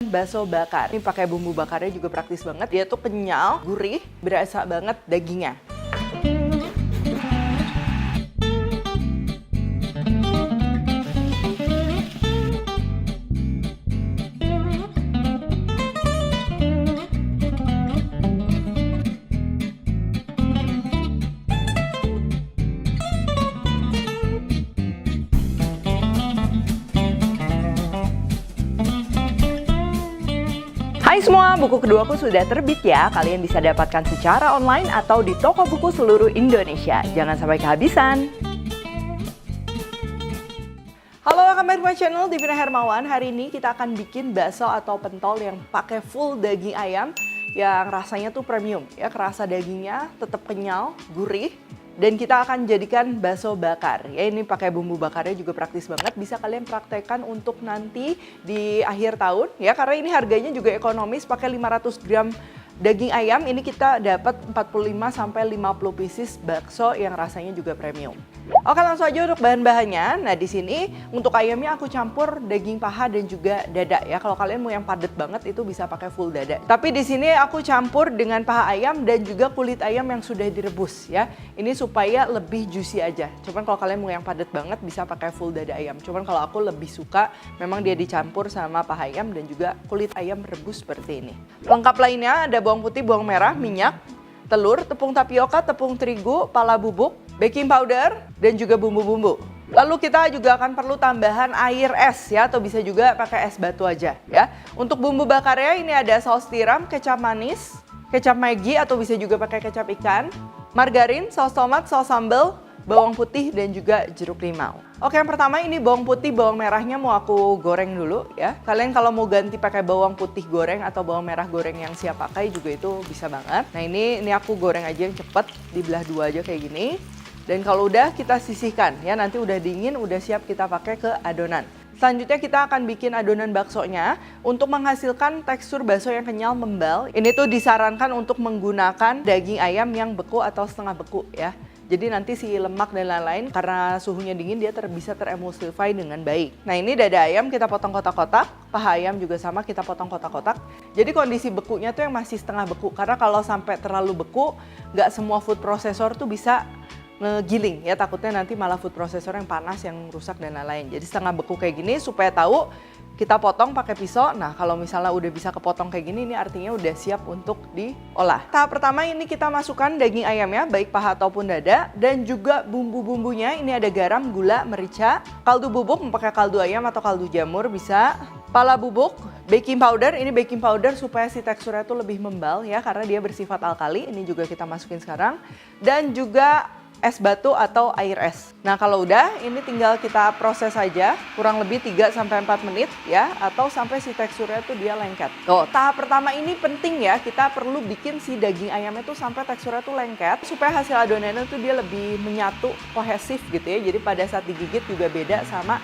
Bakso bakar. Ini pakai bumbu bakarnya juga praktis banget. Dia tuh kenyal, gurih, berasa banget dagingnya. Hai semua, buku keduaku sudah terbit ya. Kalian bisa dapatkan secara online atau di toko buku seluruh Indonesia. Jangan sampai kehabisan. Halo, welcome back to my channel, Divina Hermawan. Hari ini kita akan bikin bakso atau pentol yang pakai full daging ayam yang rasanya tuh premium ya, kerasa dagingnya tetap kenyal, gurih. Dan kita akan jadikan bakso bakar. Ya, ini pakai bumbu bakarnya juga praktis banget. Bisa kalian praktekkan untuk nanti di akhir tahun ya, karena ini harganya juga ekonomis. Pakai 500 gram daging ayam, ini kita dapat 45 sampai 50 pieces bakso yang rasanya juga premium. Oke, langsung aja untuk bahan-bahannya. Nah, di sini untuk ayamnya aku campur daging paha dan juga dada ya. Kalau kalian mau yang padat banget itu bisa pakai full dada. Tapi di sini aku campur dengan paha ayam dan juga kulit ayam yang sudah direbus ya. Ini supaya lebih juicy aja. Cuman kalau kalian mau yang padat banget bisa pakai full dada ayam. Cuman kalau aku lebih suka memang dia dicampur sama paha ayam dan juga kulit ayam rebus seperti ini. Lengkap lainnya ada bawang putih, bawang merah, minyak, telur, tepung tapioka, tepung terigu, pala bubuk, baking powder, dan juga bumbu-bumbu. Lalu kita juga akan perlu tambahan air es ya, atau bisa juga pakai es batu aja ya. Untuk bumbu bakarnya ini ada saus tiram, kecap manis, kecap Maggi atau bisa juga pakai kecap ikan, margarin, saus tomat, saus sambal, bawang putih, dan juga jeruk limau. Oke, yang pertama ini bawang putih, bawang merahnya mau aku goreng dulu ya. Kalian kalau mau ganti pakai bawang putih goreng atau bawang merah goreng yang siap pakai juga itu bisa banget. Nah, ini aku goreng aja yang cepet, dibelah dua aja kayak gini. Dan kalau udah kita sisihkan ya, nanti udah dingin, udah siap kita pakai ke adonan. Selanjutnya kita akan bikin adonan baksonya untuk menghasilkan tekstur bakso yang kenyal membal. Ini tuh disarankan untuk menggunakan daging ayam yang beku atau setengah beku ya. Jadi nanti si lemak dan lain-lain karena suhunya dingin dia bisa teremulsify dengan baik. Nah, ini dada ayam kita potong kotak-kotak, paha ayam juga sama kita potong kotak-kotak. Jadi kondisi bekunya tuh yang masih setengah beku, karena kalau sampai terlalu beku nggak semua food processor tuh bisa ngegiling ya, takutnya nanti malah food processor yang panas yang rusak dan lain-lain. Jadi setengah beku kayak gini supaya tahu kita potong pakai pisau. Nah, kalau misalnya udah bisa kepotong kayak gini, ini artinya udah siap untuk diolah. Tahap pertama ini kita masukkan daging ayamnya, baik paha ataupun dada, dan juga bumbu-bumbunya. Ini ada garam, gula, merica, kaldu bubuk, mau pakai kaldu ayam atau kaldu jamur bisa, pala bubuk, baking powder. Ini baking powder supaya si teksturnya tuh lebih membal ya, karena dia bersifat alkali. Ini juga kita masukin sekarang. Dan juga es batu atau air es. Nah, kalau udah ini tinggal kita proses aja kurang lebih 3-4 menit ya, atau sampai si teksturnya tuh dia lengket. Oh, tahap pertama ini penting ya, kita perlu bikin si daging ayamnya tuh sampai teksturnya tuh lengket supaya hasil adonannya tuh dia lebih menyatu, kohesif gitu ya. Jadi pada saat digigit juga beda sama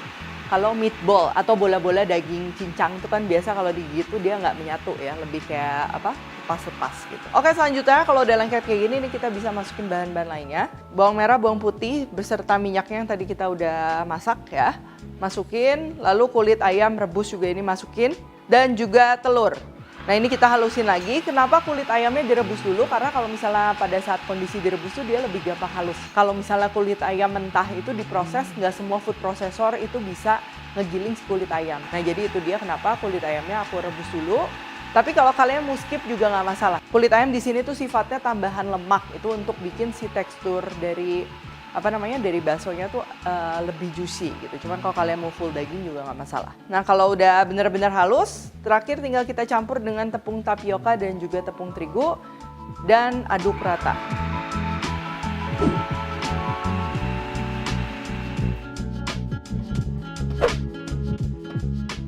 kalau meatball atau bola-bola daging cincang itu kan biasa kalau digigit tuh dia nggak menyatu ya, lebih kayak apa? Lepas gitu. Oke, selanjutnya kalau udah lengket kayak gini, ini kita bisa masukin bahan-bahan lainnya. Bawang merah, bawang putih beserta minyaknya yang tadi kita udah masak ya. Masukin, lalu kulit ayam rebus juga ini masukin, dan juga telur. Nah, ini kita halusin lagi. Kenapa kulit ayamnya direbus dulu? Karena kalau misalnya pada saat kondisi direbus tuh dia lebih gampang halus. Kalau misalnya kulit ayam mentah itu diproses, nggak semua food processor itu bisa ngegiling si kulit ayam. Nah, jadi itu dia kenapa kulit ayamnya aku rebus dulu. Tapi kalau kalian mau skip juga nggak masalah. Kulit ayam di sini tuh sifatnya tambahan lemak, itu untuk bikin si tekstur dari dari baksonya tuh lebih juicy gitu. Cuman kalau kalian mau full daging juga nggak masalah. Nah, kalau udah benar-benar halus, terakhir tinggal kita campur dengan tepung tapioka dan juga tepung terigu dan aduk rata.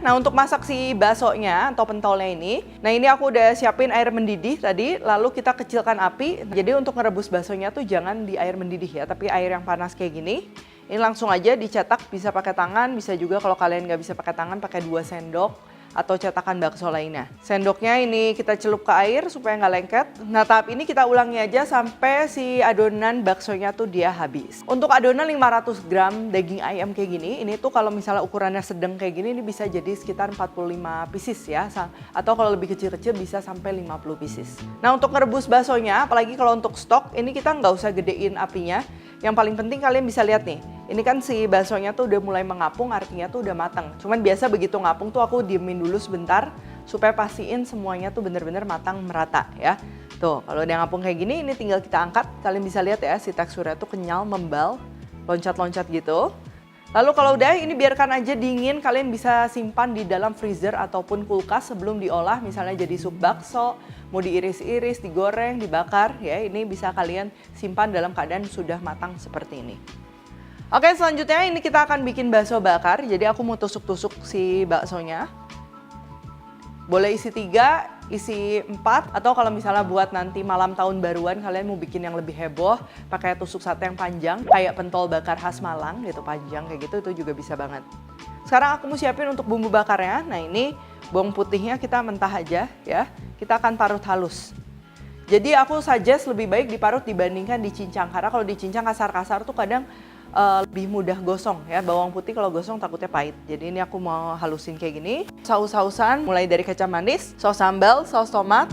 Nah, untuk masak si baksonya atau pentolnya ini, nah ini aku udah siapin air mendidih tadi, lalu kita kecilkan api. Jadi untuk ngerebus baksonya tuh jangan di air mendidih ya, tapi air yang panas kayak gini. Ini langsung aja dicetak, bisa pakai tangan, bisa juga kalau kalian nggak bisa pakai tangan, pakai 2 sendok atau cetakan bakso lainnya. Sendoknya ini kita celup ke air supaya nggak lengket. Nah tahap ini kita ulangi aja sampai si adonan baksonya tuh dia habis. Untuk adonan 500 gram daging ayam kayak gini, ini tuh kalau misalnya ukurannya sedang kayak gini, ini bisa jadi sekitar 45 pieces ya. Atau kalau lebih kecil-kecil bisa sampai 50 pieces. Nah untuk ngerebus baksonya, apalagi kalau untuk stok, ini kita nggak usah gedein apinya. Yang paling penting kalian bisa lihat nih, ini kan si baksonya tuh udah mulai mengapung, artinya tuh udah matang. Cuman biasa begitu ngapung tuh aku diemin dulu sebentar supaya pastiin semuanya tuh bener-bener matang merata ya. Tuh kalau udah ngapung kayak gini, ini tinggal kita angkat. Kalian bisa lihat ya si teksturnya tuh kenyal, membal, loncat-loncat gitu. Lalu kalau udah ini biarkan aja dingin, kalian bisa simpan di dalam freezer ataupun kulkas sebelum diolah, misalnya jadi sup bakso, mau diiris-iris, digoreng, dibakar ya, ini bisa kalian simpan dalam keadaan sudah matang seperti ini. Oke, selanjutnya ini kita akan bikin bakso bakar, jadi aku mau tusuk-tusuk si baksonya. Boleh isi 3, isi 4, atau kalau misalnya buat nanti malam tahun baruan kalian mau bikin yang lebih heboh, pakai tusuk sate yang panjang, kayak pentol bakar khas Malang gitu, panjang kayak gitu, itu juga bisa banget. Sekarang aku mau siapin untuk bumbu bakarnya. Nah ini bawang putihnya kita mentah aja ya, kita akan parut halus. Jadi aku suggest lebih baik diparut dibandingkan dicincang, karena kalau dicincang kasar-kasar tuh kadang lebih mudah gosong ya. Bawang putih kalau gosong takutnya pahit. Jadi ini aku mau halusin kayak gini. Saus-sausan mulai dari kecap manis, saus sambal, saus tomat,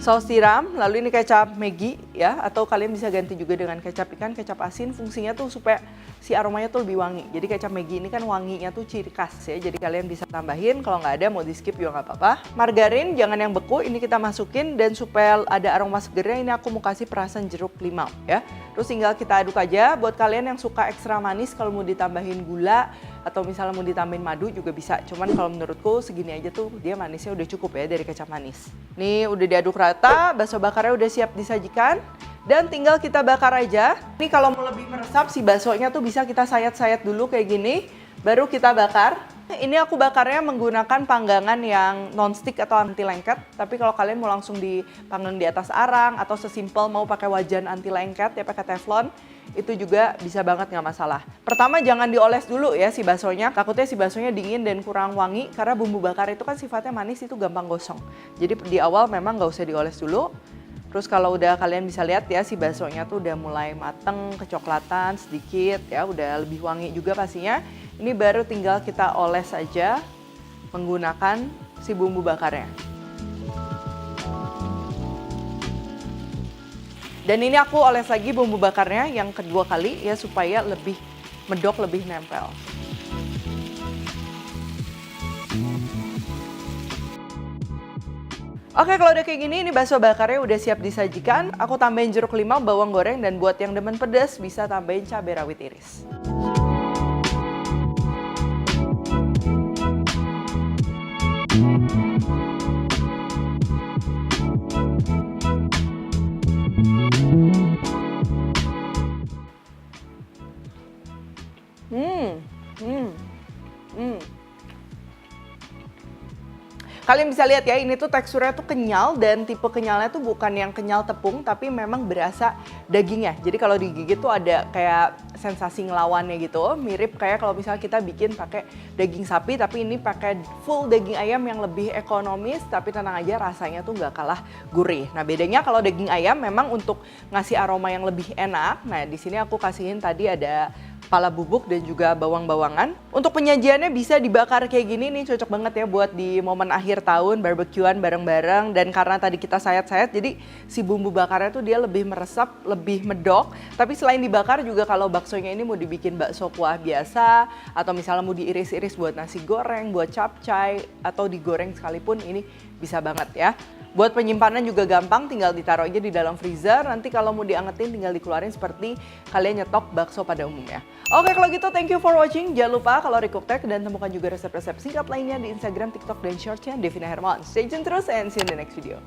saus tiram, lalu ini kecap Maggi ya, atau kalian bisa ganti juga dengan kecap ikan, kecap asin. Fungsinya tuh supaya si aromanya tuh lebih wangi. Jadi kecap Maggi ini kan wanginya tuh ciri khas ya. Jadi kalian bisa tambahin, kalau nggak ada mau di skip juga nggak apa-apa. Margarin jangan yang beku, ini kita masukin, dan supaya ada aroma segernya ini aku mau kasih perasan jeruk limau ya. Terus tinggal kita aduk aja. Buat kalian yang suka ekstra manis, kalau mau ditambahin gula atau misalnya mau ditambahin madu juga bisa. Cuman kalau menurutku segini aja tuh dia manisnya udah cukup ya dari kecap manis. Nih udah diaduk rata, bakso bakarnya udah siap disajikan. Dan tinggal kita bakar aja. Ini kalau mau lebih meresap si baksonya tuh bisa kita sayat-sayat dulu kayak gini, baru kita bakar. Ini aku bakarnya menggunakan panggangan yang non-stick atau anti lengket. Tapi kalau kalian mau langsung dipanggang di atas arang atau sesimpel mau pakai wajan anti lengket ya pakai teflon, itu juga bisa banget nggak masalah. Pertama jangan dioles dulu ya si baksonya, takutnya si baksonya dingin dan kurang wangi karena bumbu bakar itu kan sifatnya manis, itu gampang gosong. Jadi di awal memang nggak usah dioles dulu. Terus kalau udah kalian bisa lihat ya si baksonya tuh udah mulai mateng, kecoklatan sedikit ya, udah lebih wangi juga pastinya. Ini baru tinggal kita oles aja menggunakan si bumbu bakarnya. Dan ini aku oles lagi bumbu bakarnya yang kedua kali ya supaya lebih medok, lebih nempel. Oke, kalau udah kayak gini, ini bakso bakarnya udah siap disajikan. Aku tambahin jeruk limau, bawang goreng, dan buat yang demen pedas bisa tambahin cabai rawit iris. Kalian bisa lihat ya, ini tuh teksturnya tuh kenyal, dan tipe kenyalnya tuh bukan yang kenyal tepung, tapi memang berasa dagingnya. Jadi kalau digigit tuh ada kayak sensasi ngelawannya gitu, mirip kayak kalau misalnya kita bikin pakai daging sapi, tapi ini pakai full daging ayam yang lebih ekonomis, tapi tenang aja rasanya tuh nggak kalah gurih. Nah bedanya kalau daging ayam memang untuk ngasih aroma yang lebih enak. Nah di sini aku kasihin tadi ada kepala bubuk dan juga bawang-bawangan. Untuk penyajiannya bisa dibakar kayak gini nih, cocok banget ya buat di momen akhir tahun, barbekyuan bareng-bareng. Dan karena tadi kita sayat-sayat, jadi si bumbu bakarnya tuh dia lebih meresap, lebih medok. Tapi selain dibakar juga kalau baksonya ini mau dibikin bakso kuah biasa, atau misalnya mau diiris-iris buat nasi goreng, buat capcay, atau digoreng sekalipun, ini bisa banget ya. Buat penyimpanan juga gampang, tinggal ditaruh aja di dalam freezer. Nanti kalau mau diangetin tinggal dikeluarin seperti kalian nyetok bakso pada umumnya. Oke kalau gitu thank you for watching. Jangan lupa kalau Recooktek dan temukan juga resep-resep singkat lainnya di Instagram, TikTok, dan Shorts-nya Devina Hermawan. Stay tune terus and see you in the next video.